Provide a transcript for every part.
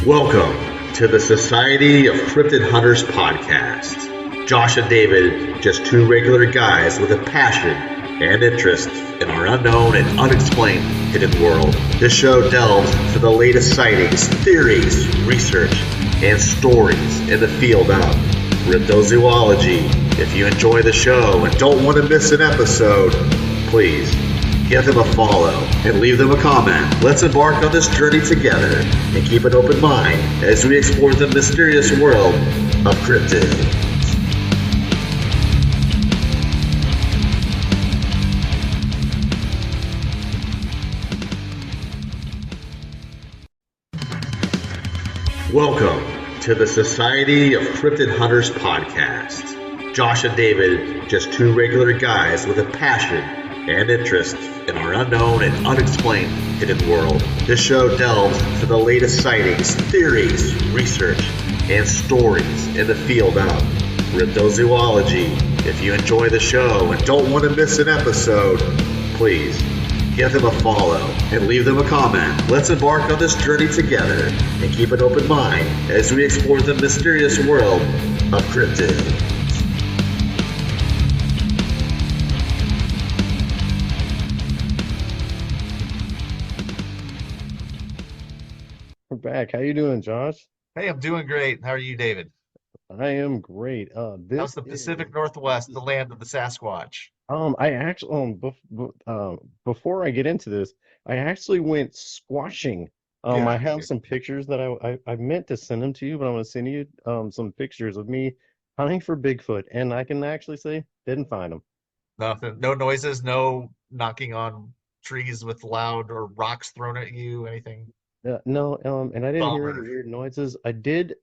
Welcome to the Society of Cryptid Hunters podcast. Josh and David, just two regular guys with a passion and interest in our unknown and unexplained hidden world. This show delves into the latest sightings, theories, research, and stories in the field of cryptozoology. If you enjoy the show and don't want to miss an episode, please give them a follow and leave them a comment. Let's embark on this journey together and keep an open mind as we explore the mysterious world of cryptids. Welcome to the Society of Cryptid Hunters podcast. Josh and David, just two regular guys with a passion and interest in our unknown and unexplained hidden world. This show delves into the latest sightings, theories, research, and stories in the field of cryptozoology. If you enjoy the show and don't want to miss an episode, please give them a follow and leave them a comment. Let's embark on this journey together and keep an open mind as we explore the mysterious world of cryptids. We're back. How you doing, Josh? Hey, I'm doing great. How are you, David? I am great. How's This the is Pacific Northwest, the land of the Sasquatch? I actually before I get into this, I actually went squashing. I Yeah, have dude. some pictures that I meant to send them to you, but I'm gonna send you some pictures of me hunting for Bigfoot, and I can actually say didn't find them. Nothing. No noises, no knocking on trees with loud or rocks thrown at you, anything. No, and I didn't hear any Bummer. weird noises. I did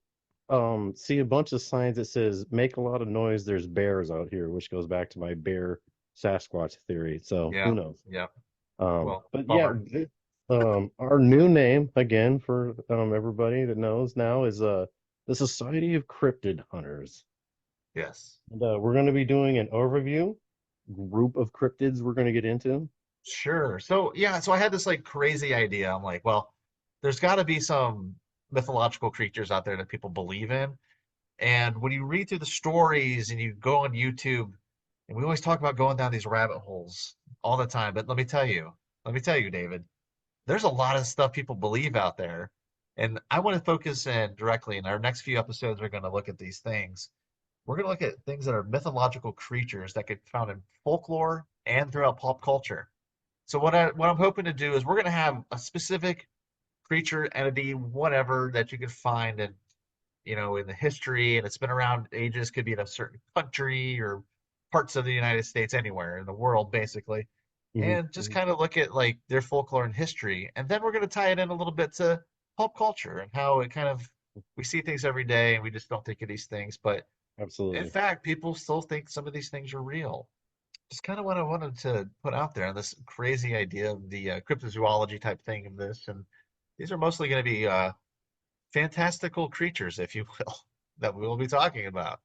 see a bunch of signs that says make a lot of noise. There's bears out here, which goes back to my bear Sasquatch theory. So Yeah, who knows? yeah. Well, But yeah, bummer. our new name again for everybody that knows now is the Society of Cryptid Hunters. Yes. And we're going to be doing an overview group of cryptids we're going to get into. Sure. So, yeah, so I had this like crazy idea. I'm like, well, there's got to be some mythological creatures out there that people believe in. And when you read through the stories and you go on YouTube, and we always talk about going down these rabbit holes all the time, but let me tell you, David, there's a lot of stuff people believe out there. And I want to focus in directly in our next few episodes, we're going to look at these things. We're going to look at things that are mythological creatures that get found in folklore and throughout pop culture. So what I'm hoping to do is we're going to have a specific creature, entity, whatever that you can find in in the history, and it's been around ages, could be in a certain country or parts of the United States, anywhere in the world, basically, Hmm. and just kind of look at like their folklore and history. And then we're going to tie it in a little bit to pop culture and how it kind of we see things every day and we just don't think of these things. But in Absolutely. fact, people still think some of these things are real. Just kind of what I wanted to put out there, this crazy idea of the cryptozoology type thing of this. And these are mostly going to be fantastical creatures, if you will, that we will be talking about.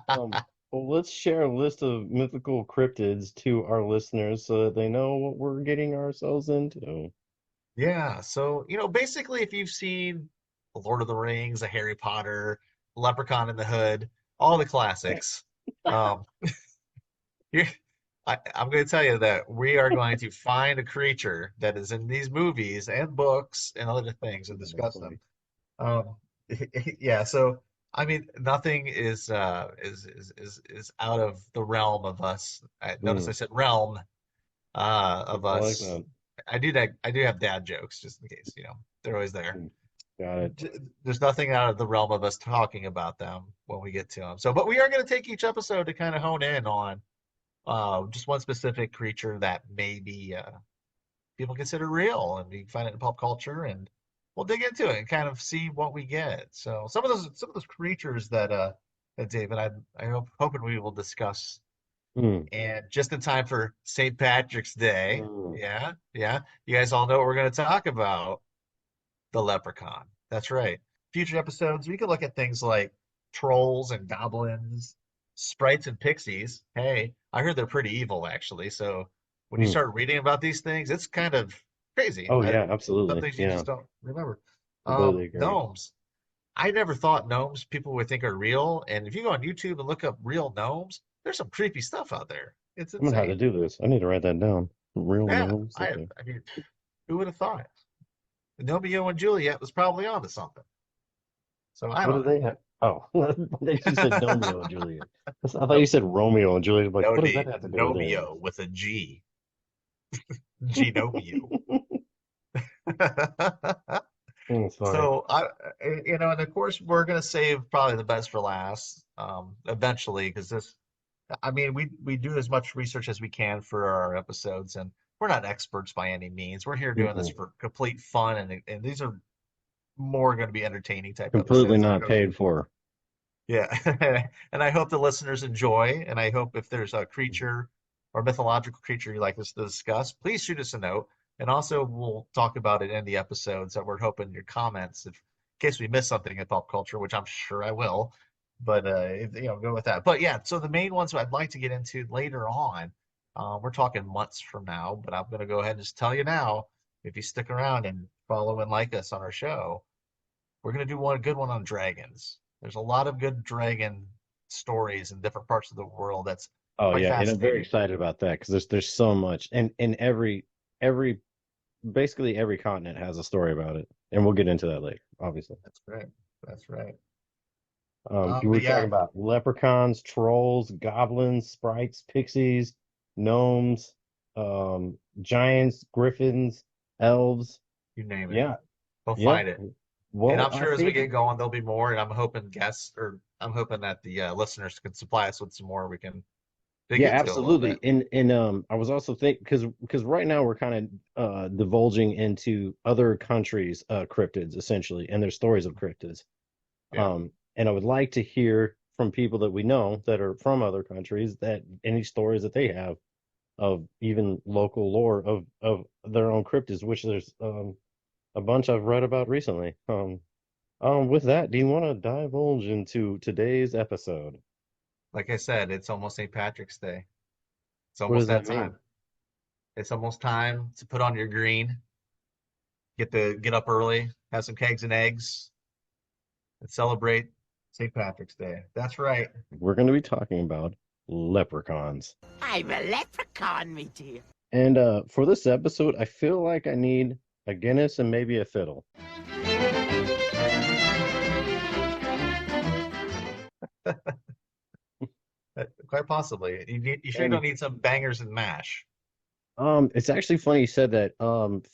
Um, well, let's share a list of mythical cryptids to our listeners so that they know what we're getting ourselves into. Yeah, so, basically, if you've seen The Lord of the Rings, The Harry Potter, Leprechaun in the Hood, all the classics, um, you I'm going to tell you that we are going to find a creature that is in these movies and books and other things and That's discuss them. funny. Um, yeah, so I mean, nothing is out of the realm of us. Notice Mm, I said realm of I like us. that. I do have dad jokes just in case, they're always there. Mm, got it. There's nothing out of the realm of us talking about them when we get to them. So, but we are going to take each episode to kind of hone in on just one specific creature that maybe people consider real, and we find it in pop culture, and we'll dig into it and kind of see what we get. So some of those creatures that David I hope hoping we will discuss, Mm, and just in time for St. Patrick's Day. mm. Yeah, yeah. You guys all know what we're going to talk about, the leprechaun. That's right. Future episodes, we could look at things like trolls and goblins, sprites and pixies. Hey, I heard they're pretty evil actually. So when you Mm. start reading about these things, it's kind of crazy. Oh yeah, Some absolutely. things you Yeah. just don't remember. Completely agree. Gnomes. I never thought gnomes people would think are real. And if you go on YouTube and look up real gnomes, there's some creepy stuff out there. It's I'm gonna have to insane. do this. I need to write that down. Real Yeah, gnomes. Okay. I mean, who would have thought? Romeo and Juliet was probably onto something. So I What don't do know. they have? Oh, they you said Romeo and Juliet. I thought you said Romeo and Juliet. I'm like, That would what does that be have to do with anything? Nomeo with a G. Genomeo. It's funny. So and of course we're gonna save probably the best for last, eventually, because this, I mean, we do as much research as we can for our episodes, and we're not experts by any means. We're here doing this Mm-mm. for complete fun, and these are more going to be entertaining type Completely episodes. And I not hope, paid for. yeah, and I hope the listeners enjoy. And I hope if there's a creature or mythological creature you'd like us to discuss, please shoot us a note. And also, we'll talk about it in the episodes that we're hoping your comments, if in case we miss something in pop culture, which I'm sure I will. But go with that. But yeah, so the main ones I'd like to get into later on, we're talking months from now, but I'm going to go ahead and just tell you now, if you stick around and follow and like us on our show, we're going to do one good one on dragons. There's a lot of good dragon stories in different parts of the world that's Oh quite yeah, and I'm very fascinating. excited about that because there's so much, and in every basically every continent has a story about it, and we'll get into that later, obviously. That's right. That's right. You were But talking yeah, about leprechauns, trolls, goblins, sprites, pixies, gnomes, giants, griffins, elves. you name it. Yeah, We'll yeah. find it. And Well, I'm I sure as we think get going, there'll be more. And I'm hoping guests, or I'm hoping that the listeners can supply us with some more we can dig yeah, into a little bit. absolutely. And I was also thinking because right now we're kind of divulging into other countries' cryptids essentially, and their stories of cryptids. Yeah. And I would like to hear from people that we know that are from other countries that any stories that they have of even local lore of their own cryptids, which there's a bunch I've read about recently. With that, do you want to divulge into today's episode? Like I said, it's almost St. Patrick's Day. It's What almost does that that mean? time. It's almost time to put on your green, get up early, have some kegs and eggs, and celebrate St. Patrick's Day. That's right. We're going to be talking about leprechauns. I'm a leprechaun, me dear. And for this episode, I feel like I need a Guinness and maybe a fiddle. Quite possibly. You sure you don't And need some bangers and mash? it's actually funny you said that.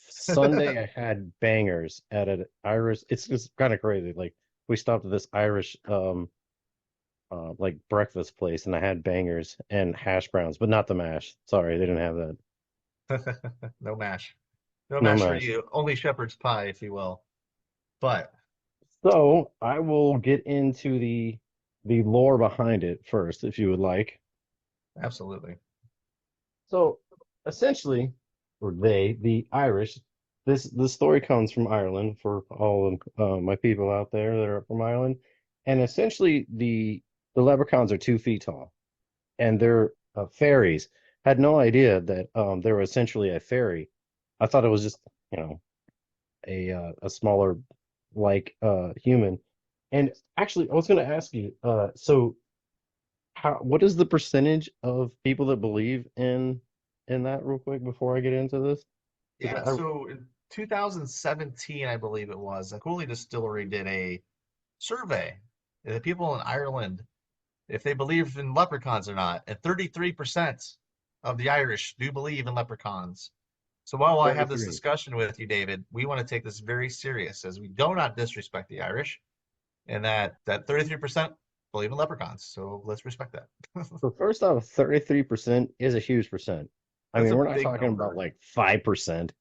Sunday I had bangers at an Irish. It's just kind of crazy. Like we stopped at this Irish like breakfast place, and I had bangers and hash browns, but not the mash. Sorry, they didn't have that. No mash. No No mash for mash. you. Only shepherd's pie, if you will. But So I will get into the lore behind it first, if you would like. absolutely. So essentially, or the Irish, this story comes from Ireland for all of my people out there that are from Ireland, and essentially the leprechauns are 2 feet tall, and they're fairies. Had no idea that they were essentially a fairy. I thought it was just you know a smaller like human. And actually, I was going to ask you, so how what is the percentage of people that believe in that real quick before I get into this? Yeah, Because so in 2017, I believe it was, the Cooley Distillery did a survey of the people in Ireland if they believe in leprechauns or not, and 33% of the Irish do believe in leprechauns. So while I have this 33. discussion with you, David, we want to take this very serious as we do not disrespect the Irish, and that 33% believe in leprechauns. So let's respect that. So first off, 33% is a huge percent. I That's mean, a we're not big talking about number. like 5%.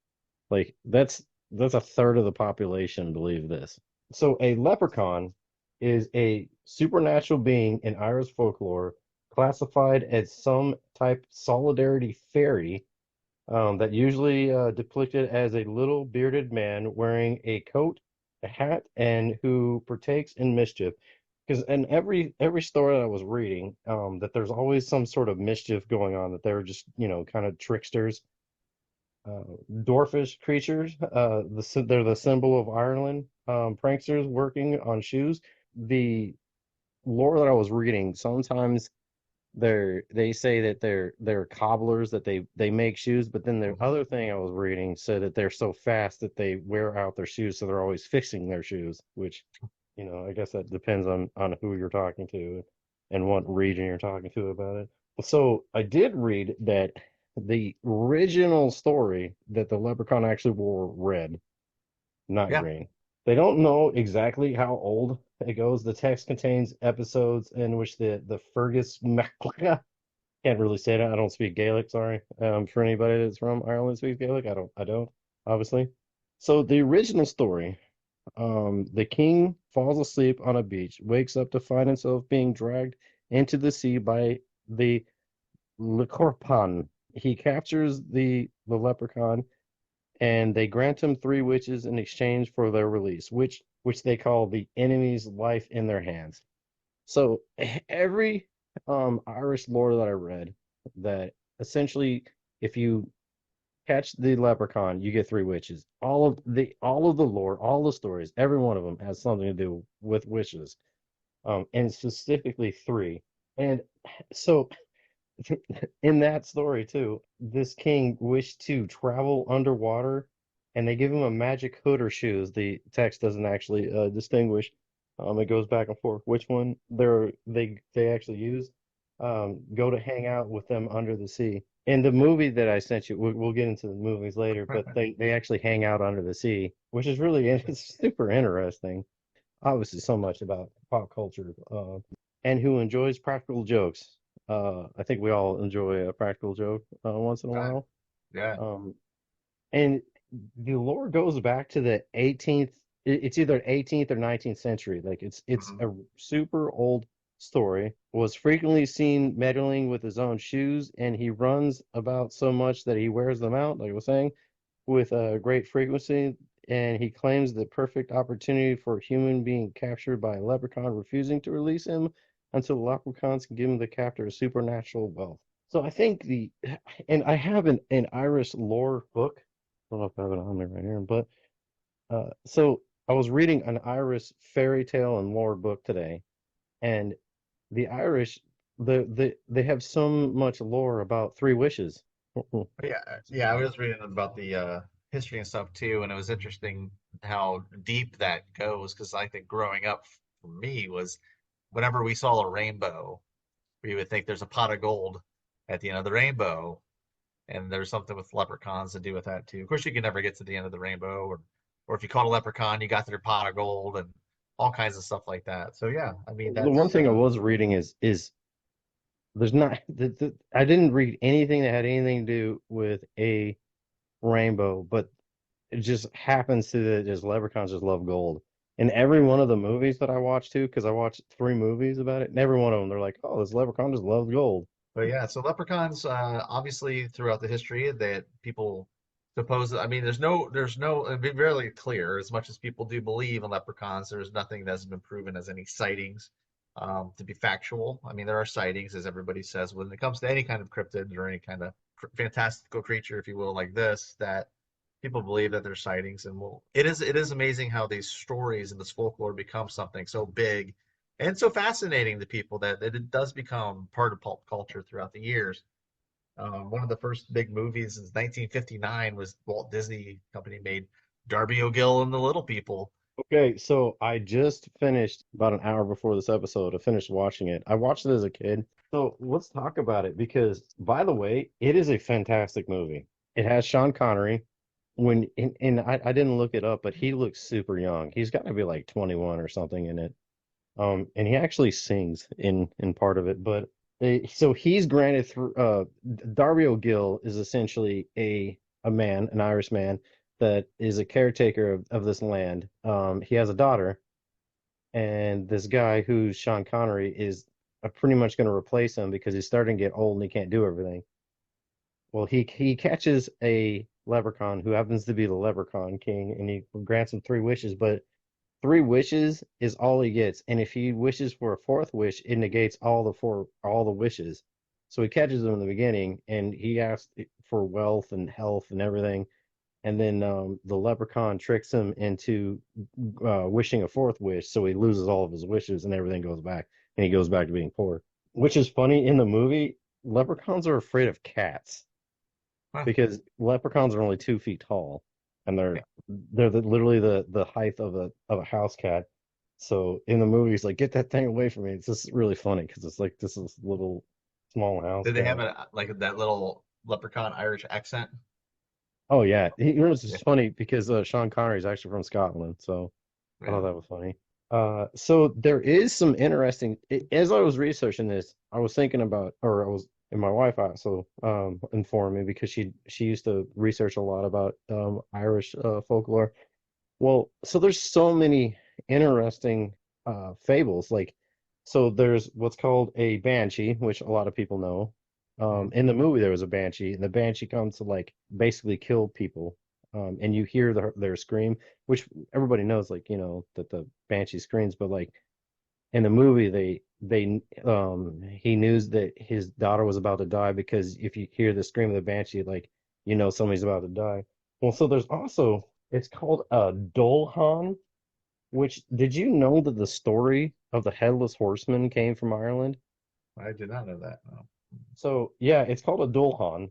Like that's a third of the population believe this. So a leprechaun is a supernatural being in Irish folklore classified as some type solidarity fairy that usually depicted as a little bearded man wearing a coat, a hat, and who partakes in mischief. Because in every story that I was reading, that there's always some sort of mischief going on, that they're just, kind of tricksters, dwarfish creatures. They're the symbol of Ireland. pranksters working on shoes. The lore that I was reading, sometimes they say that they're cobblers, that they make shoes, but then the Mhm. other thing I was reading said that they're so fast that they wear out their shoes, so they're always fixing their shoes, which, I guess that depends on who you're talking to and what region you're talking to about it. So I did read that the original story that the leprechaun actually wore red, not Yeah. green. They don't know exactly how old it goes. The text contains episodes in which the Fergus MacLeod, can't really say that. I don't speak Gaelic, sorry. For anybody that's from Ireland that speaks Gaelic, I don't, obviously. So the original story, the king falls asleep on a beach, wakes up to find himself being dragged into the sea by the Lecorpan. He captures the leprechaun and they grant him three wishes in exchange for their release, which they call the enemy's life in their hands. So every Irish lore that I read, that essentially if you catch the leprechaun, you get three wishes. All of the lore, all the stories, every one of them has something to do with wishes, and specifically three. And so in that story too, this king wished to travel underwater, and they give him a magic hood or shoes. The text doesn't actually distinguish. It goes back and forth which one they actually use. Go to hang out with them under the sea. In the movie that I sent you, we'll get into the movies later, but they actually hang out under the sea, which is really it's super interesting. Obviously, so much about pop culture, and who enjoys practical jokes. I think we all enjoy a practical joke once in a Yeah. while. Yeah. Um, and the lore goes back to the 18th. It's either 18th or 19th century. Like it's Mhm. a super old story. Was frequently seen meddling with his own shoes, and he runs about so much that he wears them out. Like I was saying, with a great frequency, and he claims the perfect opportunity for a human being captured by a leprechaun, refusing to release him until the leprechauns can give him the captor supernatural wealth. So I think and I have an Irish lore book. I don't know if I have it on me right here, but so I was reading an Irish fairy tale and lore book today, and the Irish, they have so much lore about three wishes. Yeah, yeah, I was reading about the history and stuff too, and it was interesting how deep that goes because I think growing up for me was whenever we saw a rainbow, we would think there's a pot of gold at the end of the rainbow, and there's something with leprechauns to do with that too. Of course, you can never get to the end of the rainbow, or if you caught a leprechaun, you got their pot of gold and all kinds of stuff like that. So yeah, I mean The one that's thing I was reading is there's not I didn't read anything that had anything to do with a rainbow, but it just happens to that just leprechauns just love gold. In every one of the movies that I watched too, because I watched three movies about it, and every one of them they're like, "Oh, this leprechaun just loves gold." But yeah, so leprechauns, obviously throughout the history that people suppose, I mean, it'd be very clear, as much as people do believe in leprechauns, there's nothing that's been proven as any sightings, to be factual. I mean, there are sightings, as everybody says, when it comes to any kind of cryptid or any kind of fantastical creature, if you will, like this, that people believe that there's sightings. And it is amazing how these stories and this folklore become something so big and so fascinating to people that it does become part of pulp culture throughout the years. One of the first big movies in 1959 was Walt Disney Company made Darby O'Gill and the Little People. Okay, so I just finished about an hour before this episode. I finished watching it. I watched it as a kid. So let's talk about it because, by the way, it is a fantastic movie. It has Sean Connery. And I didn't look it up, but he looks super young. He's got to be like 21 or something in it. And he actually sings in part of it. But so he's granted through. Darby O'Gill is essentially a man, an Irish man that is a caretaker of this land. He has a daughter, and this guy who's Sean Connery is pretty much going to replace him because he's starting to get old and he can't do everything. Well, he catches a leprechaun who happens to be the Leprechaun King, and he grants him three wishes, but three wishes is all he gets. And if he wishes for a fourth wish, it negates all the wishes. So he catches him in the beginning, and he asks for wealth and health and everything, and then the leprechaun tricks him into wishing a fourth wish, so he loses all of his wishes and everything goes back, and he goes back to being poor. Which is funny in the movie, leprechauns are afraid of cats Huh. because leprechauns are only 2 feet tall, and they're literally the height of a house cat. So in the movie, he's like, "Get that thing away from me!" It's just really funny because it's like this is little small house Did they have cat. a like that little leprechaun Irish accent? Oh yeah, it was Yeah. just funny because Sean Connery is actually from Scotland, so I thought Yeah. that was funny. So there is some interesting. As I was researching this, I was thinking about, or I was, and my wife also informed me because she used to research a lot about Irish folklore. Well, so there's so many interesting fables. Like, so there's what's called a banshee, which a lot of people know. Mhm. In the movie, there was a banshee, and the banshee comes to like basically kill people. And you hear their scream, which everybody knows, like, that the banshee screams. But like in the movie, he knew that his daughter was about to die because if you hear the scream of the banshee, like somebody's about to die. Well, so there's also it's called a Dolhan, which did you know that the story of the headless horseman came from Ireland? I did not know that. No. So yeah, it's called a Dolhan,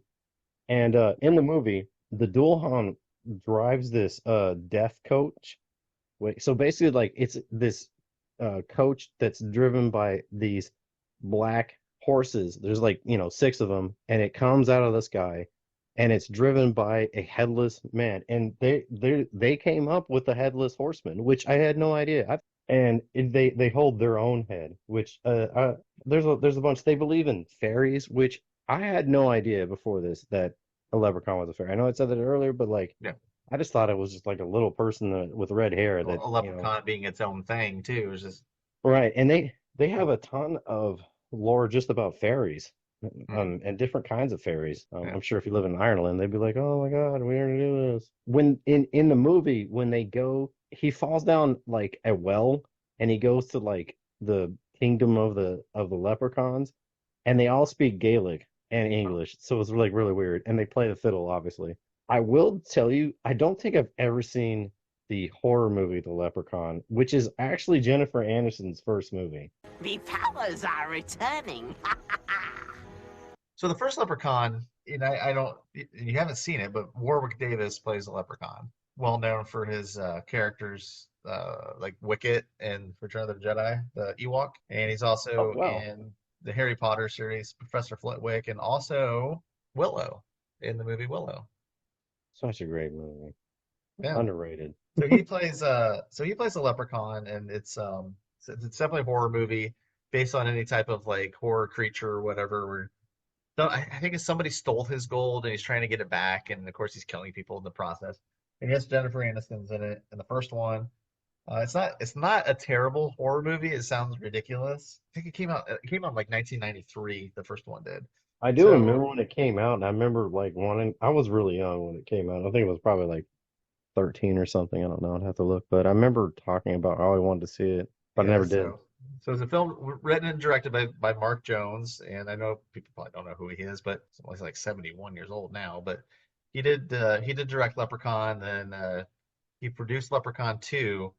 and in the movie, the Dolhan drives this death coach. Wait, so basically, like it's this coach that's driven by these black horses. There's like, six of them, and it comes out of the sky, and it's driven by a headless man. And they came up with the headless horseman, which I had no idea. They hold their own head, which there's a bunch. They believe in fairies, which I had no idea before this that a leprechaun was a fairy. I know I said that earlier, but like Yeah. I just thought it was just like a little person with red hair that, A leprechaun being its own thing too is just right. And they have a ton of lore just about fairies, mm, and different kinds of fairies. yeah. I'm sure if you live in Ireland, they'd be like, "Oh my God, we already do this." When in the movie, when they go, he falls down like a well, and he goes to like the kingdom of the leprechauns, and they all speak Gaelic and English, so it's like really weird. And they play the fiddle, obviously. I will tell you, I don't think I've ever seen the horror movie The Leprechaun, which is actually Jennifer Aniston's first movie. Me powers are returning. So the first Leprechaun, I don't, you haven't seen it, but Warwick Davis plays the Leprechaun, well known for his characters like Wicket and Return of the Jedi, the Ewok, and he's Oh also wow, in the Harry Potter series, Professor Flitwick, and also Willow in the movie Willow. such a great movie, Yeah. underrated. So he plays a leprechaun, and it's definitely a horror movie based on any type of like horror creature or whatever. Where so I think it's somebody stole his gold and he's trying to get it back, and of course he's killing people in the process. And yes, Jennifer Aniston's in it in the first one. It's not a terrible horror movie. It sounds ridiculous. I think it came out in like 1993. The first one did. I do So remember when it came out, and I remember like wanting. I was really young when it came out. I think it was probably like 13 or something. I don't know. I'd have to look, but I remember talking about how I wanted to see it, but I yeah, never did. so it's a film written and directed by Mark Jones, and I know people probably don't know who he is, but he's like 71 years old now. But he did direct Leprechaun, then he produced Leprechaun 2,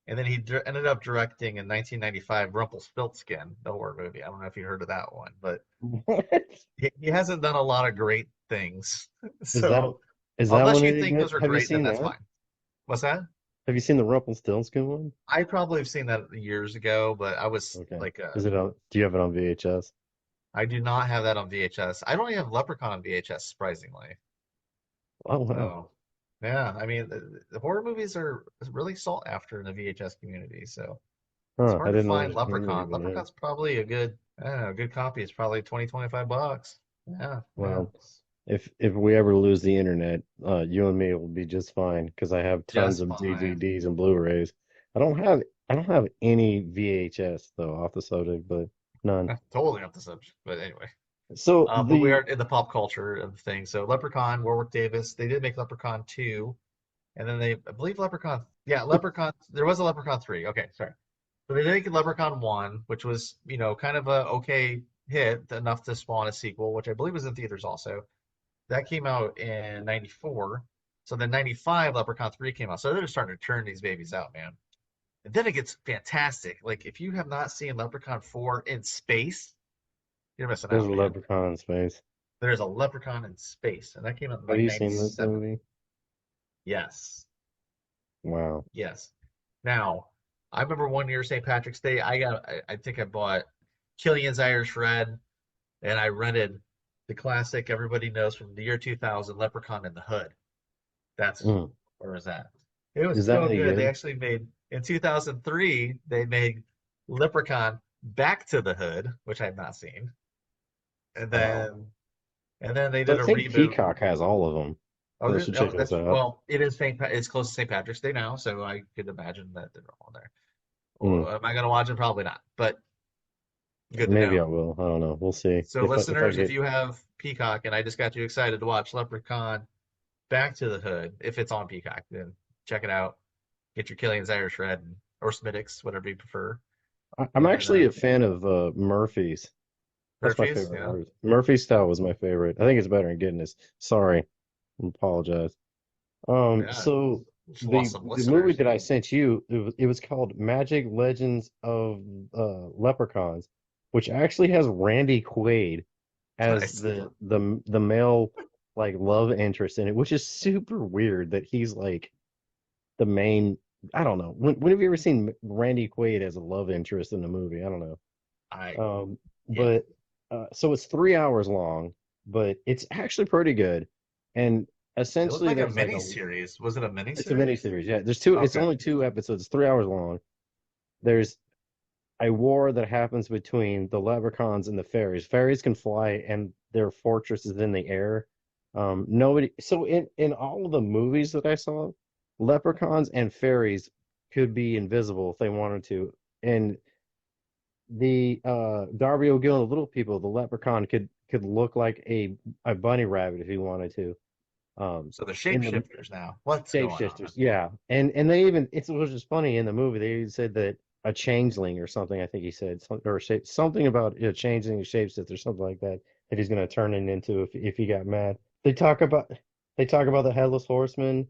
and then ended up directing in 1995 Rumpelstiltskin, the horror movie. I don't know if you heard of that one, but What he hasn't done a lot of great things. is that? So Is that unless one you any think good? those are Have you great, then seen that's that? fine. What's that? Have you seen the Rumpelstiltskin one? I probably have seen that years ago, but I was Okay. like Is it on? Do you have it on VHS? I do not have that on VHS. I don't even have Leprechaun on VHS, surprisingly. Oh wow. So, yeah, I mean, the horror movies are really sought after in the VHS community. So it's Huh, I hard to didn't know find there were Leprechaun. even his. Leprechaun's probably a good, I don't know, a good copy. It's probably 20, $25. Yeah, yeah. Well, if we ever lose the internet, you and me will be just fine because I have tons Just of fine. DVDs and Blu-rays. I don't have I don't have any VHS though off the subject, but none. Totally off the subject, but anyway. So But we are the in the pop culture of things. So Leprechaun, Warwick Davis, they did make Leprechaun 2, and then I believe Leprechaun, there was a Leprechaun 3. Okay, sorry. So they did make Leprechaun 1, which was, kind of a okay hit, enough to spawn a sequel, which I believe was in theaters also. That came out in 94. So then 95, Leprechaun 3 came out. So they're just starting to turn these babies out, man. And then it gets fantastic. Like if you have not seen Leprechaun 4 in space, you're missing There's out, a man. leprechaun in space. There's a Leprechaun in space, and that came out in Have like you seen this 97. movie? Yes. Wow. Yes. Now, I remember one year St. Patrick's Day, I think I bought Killian's Irish Red, and I rented the classic everybody knows from the year 2000, Leprechaun in the Hood. That's Mm. where was that? It was Is that so any good. They good? actually made in 2003, they made Leprechaun Back to the Hood, which I had not seen. And Wow. then and then they So did I a think reboot. Peacock has all of them. Oh, I should check oh, this that's out. well, it is it's close to St. Patrick's Day now, so I could imagine that they're on there. Mm. Well, am I gonna watch it? Probably not, but good to Maybe know. I will. I don't know. We'll see So, if I listeners, if get. you have Peacock, and I just got you excited to watch Leprechaun Back to the Hood, if it's on Peacock, then check it out. Get your Killian's Irish Red or Smittix, whatever you prefer. I'm And actually a fan of Murphy's. That's my Murphy's, favorite yeah. artist. Murphy Stout was my favorite. I think it's better than Guinness. Sorry, I apologize. Yeah, So just lost the some the movie listeners. that I sent you, it was called Magic Legends of Leprechauns, which actually has Randy Quaid as Nice. the male like love interest in it, which is super weird that he's like the main. I don't know. When have you ever seen Randy Quaid as a love interest in a movie? I don't know. I Um, yeah. but so it's 3 hours long, but it's actually pretty good. And It looked essentially, like a there's like mini a series. Was it a mini it's a series? miniseries. Yeah, there's two. It's Okay. only 2 episodes. It's 3 hours long. There's a war that happens between the leprechauns and the fairies. Fairies can fly, and their fortress is in the air. Nobody. So in all of the movies that I saw, leprechauns and fairies could be invisible if they wanted to. And the Darby O'Gill and the Little People, the leprechaun could look like a bunny rabbit if he wanted to. So the In the shapeshifters now. What's going on? shapeshifters, yeah, and they even it was just funny in the movie. They said that a changeling or something. I think he said or something about a changeling shapeshifter or something like that that he's going to turn it into if he got mad. They talk about they talk about the headless horseman.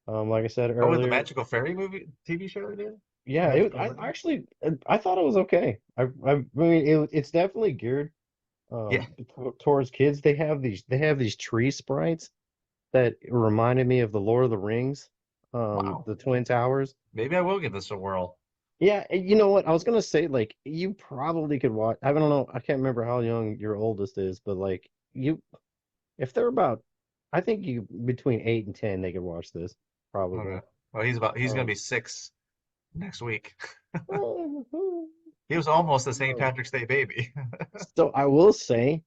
Like I said Oh, with the earlier, Magical Fairy movie TV show they did? yeah, Magical I Legend? actually I thought it was okay. I mean it's definitely geared Yeah. towards kids. They have these tree sprites that reminded me of the Lord of the Rings, Wow. the Twin Towers. Maybe I will give this a whirl. Yeah, and you know what? I was gonna say like you probably could watch. I don't know. I can't remember how young your oldest is, but like if they're about, I think you between 8 and 10, they could watch this probably. Okay. Well, he's gonna Um, be 6 next week. so He was almost a St. Patrick's Day baby. I will say,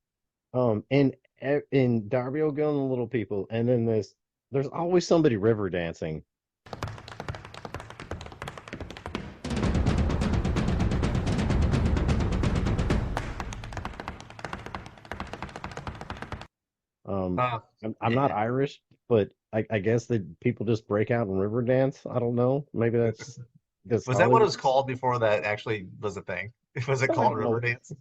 in Darby O'Gill and the Little People, and then there's always somebody river dancing. Um, Uh, I'm not yeah. Irish, but I guess that people just break out and river dance. I don't know. Maybe that's Was that what it was Hollywood. called before that actually was a thing? Was it I called don't know. Riverdance?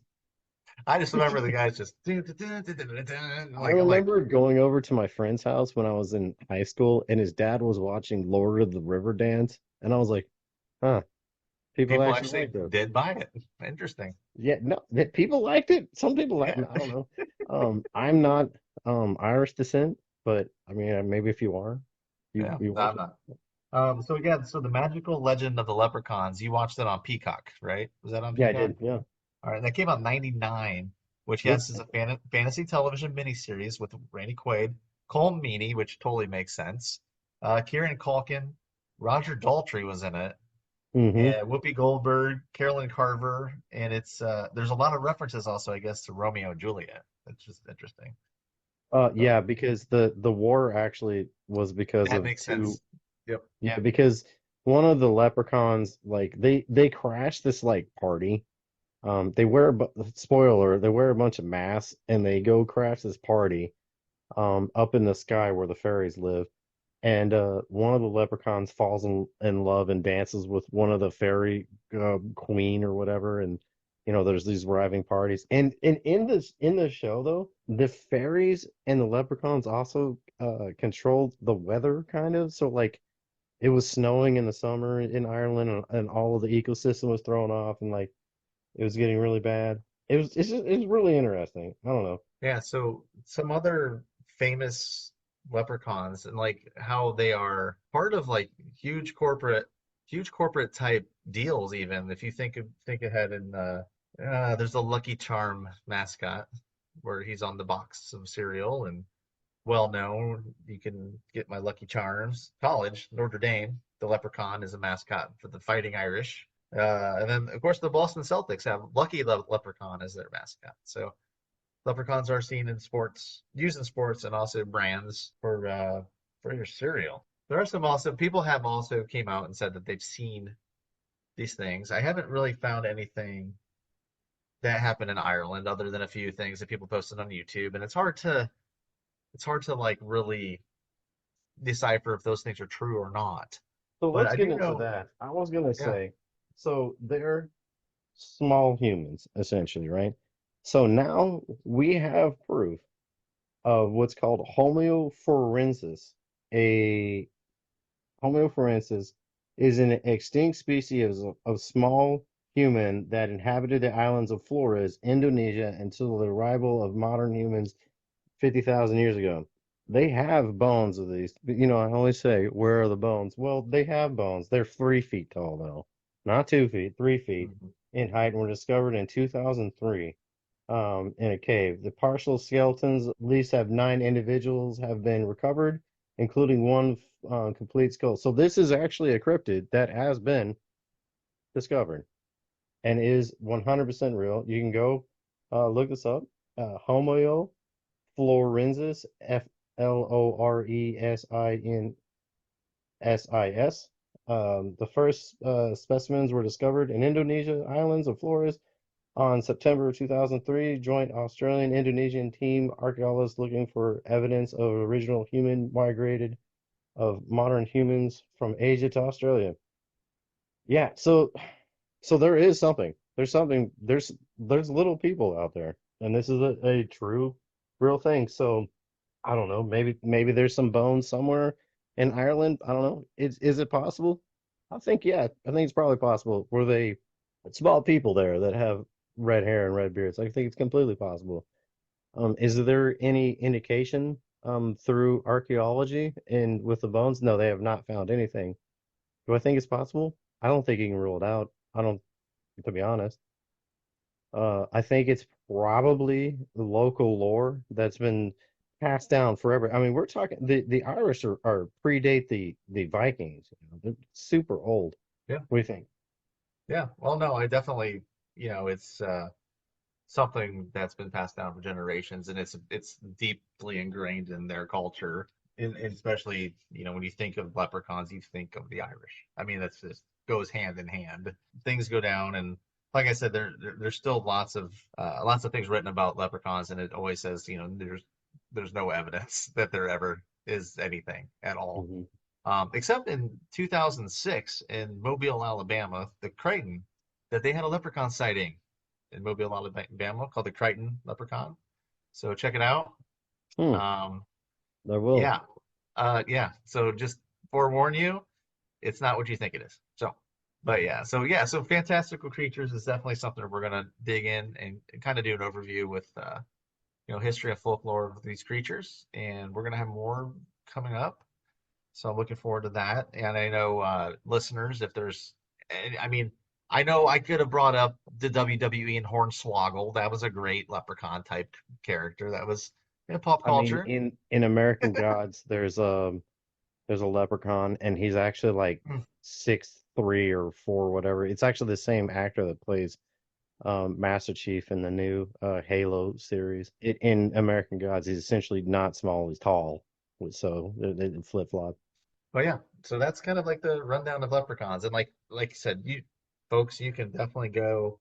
I just remember the guys just dun, dun, dun, dun, dun, dun, dun, I I'm like, remember going over to my friend's house when I was in high school, and his dad was watching Lord of the River Dance, and I was like, huh, people people actually actually like this. did buy it. Interesting. Yeah, no, that people liked it. Some people like, Yeah. I don't know. I'm not Irish descent, but I mean, maybe if you are, you Yeah. you No, watch I'm it. not. So again, so the Magical Legend of the Leprechauns, you watched it on Peacock, right? Was that on Yeah, I Peacock? did. Yeah. All right, that came out in 99, which Yep. yes is a fantasy television miniseries with Randy Quaid, Cole Meany, which totally makes sense. Kieran Culkin, Roger Daltrey was in it, Mm-hmm. and Whoopi Goldberg, Carolyn Carver, and it's there's a lot of references also, I guess, to Romeo and Juliet. That's just interesting. So Yeah, because the war actually was because that of makes two. sense. Yep. Yeah, because one of the leprechauns like they crash this like party. They wear spoiler, they wear a bunch of masks and they go crash this party up in the sky where the fairies live. And one of the leprechauns falls in love and dances with one of the fairy queen or whatever, and there's these arriving parties, and in this show though, the fairies and the leprechauns also controlled the weather kind of. So like it was snowing in the summer in Ireland, and all of the ecosystem was thrown off, and like it was getting really bad. It's really interesting. I don't know. Yeah, so some other famous leprechauns and like how they are part of like huge corporate type deals even. If you think ahead and there's a Lucky Charm mascot where he's on the box of cereal and well known. You can get my Lucky Charms. College, Notre Dame, the Leprechaun is a mascot for the Fighting Irish. And then, of course, the Boston Celtics have Lucky the Leprechaun as their mascot. So leprechauns are seen in sports, used in sports, and also brands for your cereal. There are some also people have also came out and said that they've seen these things. I haven't really found anything that happened in Ireland other than a few things that people posted on YouTube, and it's hard to like really decipher if those things are true or not. So But let's I get do into know, that. I was gonna yeah, say, so they're small humans, essentially, right? So now we have proof of what's called homoforensis. A homoforensis is an extinct species of small human that inhabited the islands of Flores, Indonesia, until the arrival of modern humans 50,000 years ago. They have bones of these. I always say, where are the bones? Well, they have bones. They're 3 feet tall, though. Not 2 feet, 3 feet mhm, in height, and were discovered in 2003 in a cave. The partial skeletons, at least have 9 individuals, have been recovered, including one complete skull. So this is actually a cryptid that has been discovered and is 100% real. You can go look this up. Homo florensis, Florensis. The first specimens were discovered in Indonesia islands of Flores on September 2003. Joint Australian-Indonesian team archaeologists looking for evidence of original human migrated of modern humans from Asia to Australia. Yeah, so there is something. There's something. There's little people out there, and this is a true, real thing. So I don't know. Maybe there's some bones somewhere in Ireland. I don't know. Is it possible? I think yeah. I think it's probably possible. Were they small people there that have red hair and red beards? I think it's completely possible. Is there any indication through archaeology and with the bones? No, they have not found anything. Do I think it's possible? I don't think you can rule it out. I don't, to be honest. I think it's probably the local lore that's been passed down forever. I mean, we're talking the Irish are predate the Vikings. They're super old. yeah, What do you think? yeah. Well, no, I definitely, it's something that's been passed down for generations, and it's deeply ingrained in their culture. And especially, when you think of leprechauns, you think of the Irish. I mean, that's just goes hand in hand. Things go down, and like I said, there's still lots of things written about leprechauns, and it always says, there's no evidence that there ever is anything at all. Hmm. Except in 2006 in Mobile, Alabama, the Crichton, that they had a leprechaun sighting in Mobile, Alabama, called the Crichton leprechaun. So check it out. Hmm. Um, I will. yeah, yeah. So just forewarn you, it's not what you think it is. So, but so fantastical creatures is definitely something we're gonna dig in and kind of do an overview with history and folklore of these creatures, and we're gonna have more coming up. So I'm looking forward to that. And I know listeners, if there's, I mean, I know I could have brought up the WWE and Hornswoggle. That was a great leprechaun type character. That was in pop I mean, culture. in American Gods, there's a leprechaun, and he's actually like Mm. 6'3" or 4", whatever. It's actually the same actor that plays Master Chief in the new Halo series. In American Gods, he's essentially not small, he's tall. So they flip-flop. But yeah, so that's kind of like the rundown of leprechauns. And like you said, you folks, you can definitely go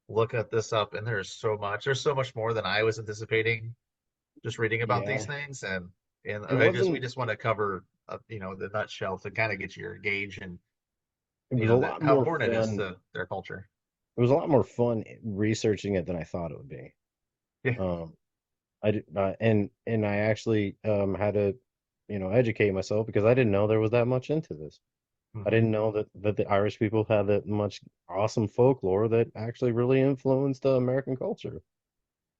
look at this up. And there's so much more than I was anticipating just reading about these Yeah. things. And It we wasn't, just want to cover the nutshell to kind of get your gauge and it was a lot how more important it is fun. to their culture. it was a lot more fun researching it than I thought it would be. Yeah. Um, I did, and I actually had to, educate myself because I didn't know there was that much into this. I Hmm. didn't know that the Irish people had that much awesome folklore that actually really influenced American culture.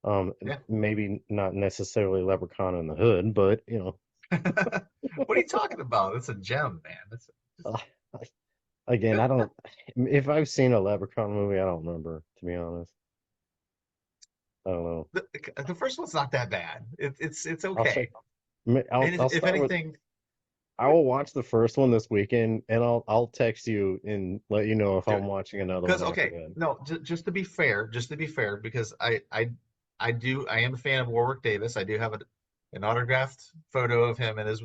Yeah. Maybe not necessarily Leprechaun in the Hood, but What are you talking about? It's a gem, man. uh, again, I don't. If I've seen a Leprechaun movie, I don't remember, to be honest. I don't know. The first one's not that bad. It's I'll check. okay. I'll And I'll if start with. anything, I will watch the first one this weekend, and I'll text you and let you know if do I'm it. watching another Because one after okay, that. no, just to be fair, because I am a fan of Warwick Davis. I do have an autographed photo of him in his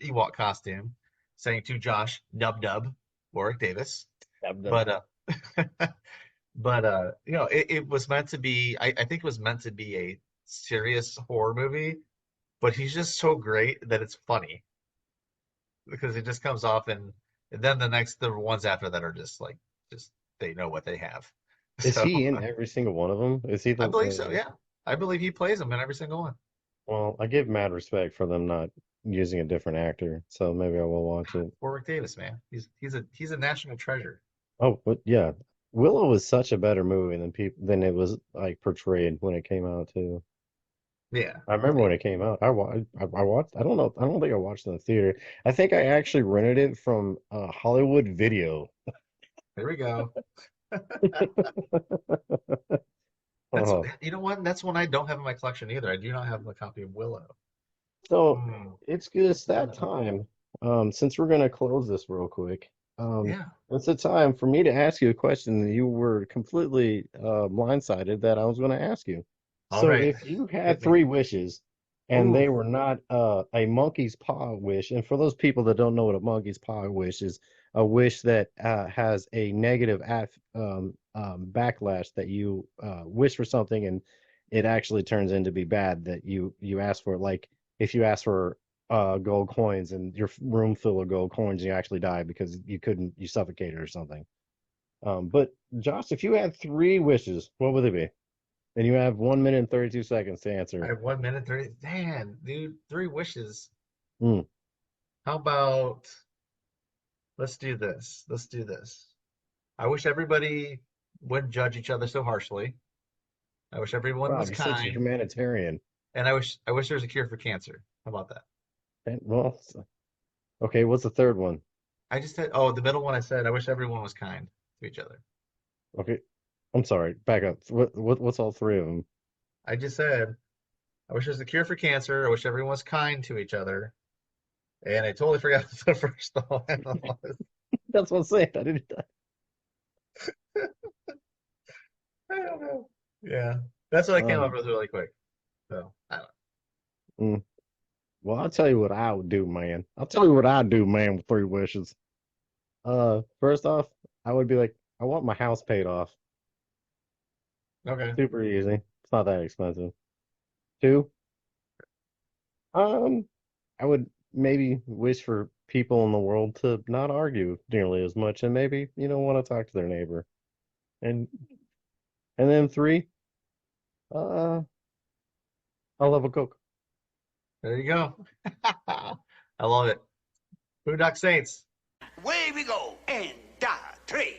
Ewok costume, saying to Josh, "Nub Nub, Warwick Davis." But it was meant to be. I think it was meant to be a serious horror movie, but he's just so great that it's funny because it just comes off and then the ones after that are just they know what they have. Is So he in every single one of them? Is he I the believe so, yeah. I believe he plays them in every single one. well, I give mad respect for them not using a different actor, so maybe I will watch it. Warwick Davis, man. He's a national treasure. Oh, but yeah, Willow was such a better movie than it was like portrayed when it came out too. Yeah. I remember when it came out. I watched. I don't know. I don't think I watched it in the theater. I think I actually rented it from Hollywood Video. There we go. That's Oh, you know what? That's one I don't have in my collection either. I do not have a copy of Willow. so Hmm. it's good. It's that time. Since we're gonna close this real quick, Yeah. it's the time for me to ask you a question that you were completely blindsided that I was going to ask you. All So, right. if you had Hit me. three wishes and Ooh. they were not a monkey's paw wish, and for those people that don't know what a monkey's paw wish is, a wish that has a negative backlash that you wish for something and it actually turns into be bad that you ask for, like if you ask for gold coins and your room full of gold coins, you actually die because you suffocated or something. But Josh, if you had three wishes, what would they be? And you have 1 minute and 32 seconds to I answer. have 1 minute 30. Man, dude, three wishes. Mm. How about let's do this. Let's do this. I wish everybody wouldn't judge each other so harshly. I wish everyone Wow, was you're such a kind, humanitarian. and I wish there was a cure for cancer. How about that? Well, okay, what's the third one? I just said, oh, the middle one I said, I wish everyone was kind to each other. Okay, I'm sorry, back up. What's all three of them? I just said, I wish there was a cure for cancer. I wish everyone was kind to each other. And I totally forgot the first one was. That's what I'm saying. I didn't. I don't know. Yeah, that's what I came up Um, with really quick. So I don't mm. Well, I'll tell you what I would do, man. I'll tell you what I'd do, man, with three wishes. First off, I would be like, I want my house paid off. know. Okay. Super easy. It's not that expensive. Two, um, I would maybe wish for people in the world to not argue nearly as much and maybe, want to talk to their neighbor. And and then three, uh, I love a Coke. There you go. I love it. Boondock Saints. Away we go. And die, three.